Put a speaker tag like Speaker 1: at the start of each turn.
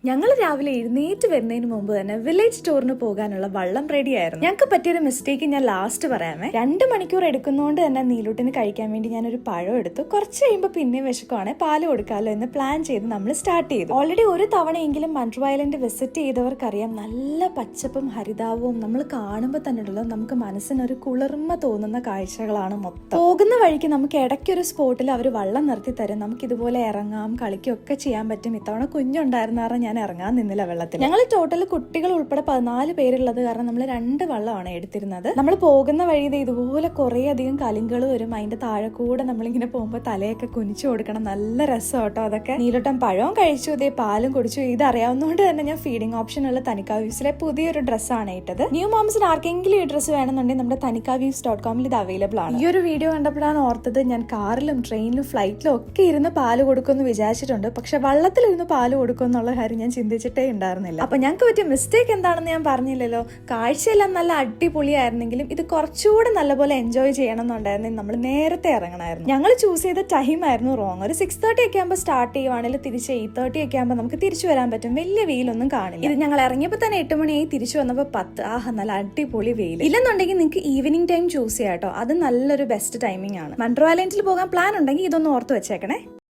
Speaker 1: ഞങ്ങൾ രാവിലെ എഴുന്നേറ്റ് വരുന്നതിന് മുമ്പ് തന്നെ വില്ലേജ് സ്റ്റോറിന് പോകാനുള്ള വള്ളം റെഡി ആയിരുന്നു. ഞങ്ങൾക്ക് പറ്റിയൊരു മിസ്റ്റേക്ക് ഞാൻ ലാസ്റ്റ് പറയാമേ. 2 മണിക്കൂർ എടുക്കുന്നതുകൊണ്ട് തന്നെ നീലൂട്ടിന് കഴിക്കാൻ വേണ്ടി ഞാനൊരു പഴം എടുത്തു. കുറച്ച് കഴിയുമ്പോൾ പിന്നെ വിശക്കുവാണെ പാല് കൊടുക്കാമല്ലോ എന്ന് പ്ലാൻ ചെയ്ത് നമ്മൾ സ്റ്റാർട്ട് ചെയ്തു. ഓൾറെഡി ഒരു തവണയെങ്കിലും മൺട്രോ ഐലൻഡ് വിസിറ്റ് ചെയ്തവർക്കറിയാം, നല്ല പച്ചപ്പും ഹരിതാവും നമ്മൾ കാണുമ്പോൾ തന്നെ ഉണ്ടല്ലോ നമുക്ക് മനസ്സിനൊരു കുളിർമ തോന്നുന്ന കാഴ്ചകളാണ് മൊത്തം. പോകുന്ന വഴിക്ക് നമുക്ക് ഇടയ്ക്കൊരു സ്പോട്ടിൽ അവർ വള്ളം നിർത്തി തരും. നമുക്ക് ഇതുപോലെ ഇറങ്ങാം, കളിക്കുകയൊക്കെ ചെയ്യാൻ പറ്റും. ഇത്തവണ കുഞ്ഞുണ്ടായിരുന്നാറ് ഞാൻ ഇറങ്ങാൻ നിന്നില്ല വെള്ളത്തിൽ. ഞങ്ങൾ ടോട്ടൽ കുട്ടികൾ ഉൾപ്പെടെ 14 പേരുള്ളത് കാരണം നമ്മൾ 2 വള്ളമാണ് എടുത്തിരുന്നത്. നമ്മൾ പോകുന്ന വഴി ഇതുപോലെ കുറെ അധികം കലിങ്കൾ വരും. അതിന്റെ താഴെ കൂടെ നമ്മളിങ്ങനെ പോകുമ്പോൾ തലയൊക്കെ കുനിച്ചു കൊടുക്കണം. നല്ല രസം കേട്ടോ അതൊക്കെ. നീലോട്ടം പഴവും കഴിച്ചു, ഇതേ പാലും കുടിച്ചു. ഇത് അറിയാവുന്നതുകൊണ്ട് തന്നെ ഞാൻ ഫീഡിംഗ് ഓപ്ഷനുള്ള തനിക്കാവ്യൂസിലെ പുതിയൊരു ഡ്രസ്സാണ് ഇട്ടത്. ന്യൂ മോംസിന് ആർക്കെങ്കിലും ഈ ഡ്രസ്സ് വേണമെന്നുണ്ടെങ്കിൽ നമ്മുടെ തനിക്കാവ്യൂസ്.com ഇത് അവൈലബിൾ ആണ്. ഈ ഒരു വീഡിയോ കണ്ടപ്പോഴാണ് ഓർത്തത്, ഞാൻ കാറിലും ട്രെയിനിലും ഫ്ലൈറ്റിലും ഒക്കെ ഇരുന്ന് പാല് കൊടുക്കുമെന്ന് വിചാരിച്ചിട്ടുണ്ട്. പക്ഷെ വള്ളത്തിലിരുന്ന് പാല് കൊടുക്കും എന്നുള്ള കാര്യം ഞാൻ ചിന്തിച്ചിട്ടേ ഉണ്ടായിരുന്നില്ല. അപ്പൊ ഞങ്ങൾക്ക് പറ്റിയ മിസ്റ്റേക്ക് എന്താണെന്ന് ഞാൻ പറഞ്ഞില്ലല്ലോ. കാഴ്ചയെല്ലാം നല്ല അടിപൊളിയായിരുന്നെങ്കിലും ഇത് കുറച്ചുകൂടെ നല്ലപോലെ എൻജോയ് ചെയ്യണം എന്നുണ്ടായിരുന്നെങ്കിൽ നമ്മൾ നേരത്തെ ഇറങ്ങണമായിരുന്നു. ഞങ്ങൾ ചൂസ് ചെയ്ത ടൈം ആയിരുന്നു റോങ്. ഒരു 6:30 ഒക്കെ ആകുമ്പോൾ സ്റ്റാർട്ട് ചെയ്യുവാണെങ്കിൽ തിരിച്ച് 8:30 ഒക്കെ ആകുമ്പോൾ നമുക്ക് തിരിച്ചു വരാൻ പറ്റും. വലിയ വെയിലൊന്നും കാണില്ല. ഇത് ഞങ്ങൾ ഇറങ്ങിയപ്പോൾ തന്നെ 8 മണിയായി, തിരിച്ചു വന്നപ്പോൾ 10. ആഹ്, നല്ല അടിപൊളി വെയിൽ. ഇല്ലെന്നുണ്ടെങ്കിൽ നിങ്ങൾക്ക് ഈവനിങ് ടൈം ചൂസ് ചെയ്യാം കേട്ടോ. അത് നല്ലൊരു ബെസ്റ്റ് ടൈമിംഗ് ആണ്. മൺട്രോ ഐലൻഡിൽ പോകാൻ പ്ലാൻ ഉണ്ടെങ്കിൽ ഇതൊന്ന് ഓർത്ത് വെച്ചേക്കണേ.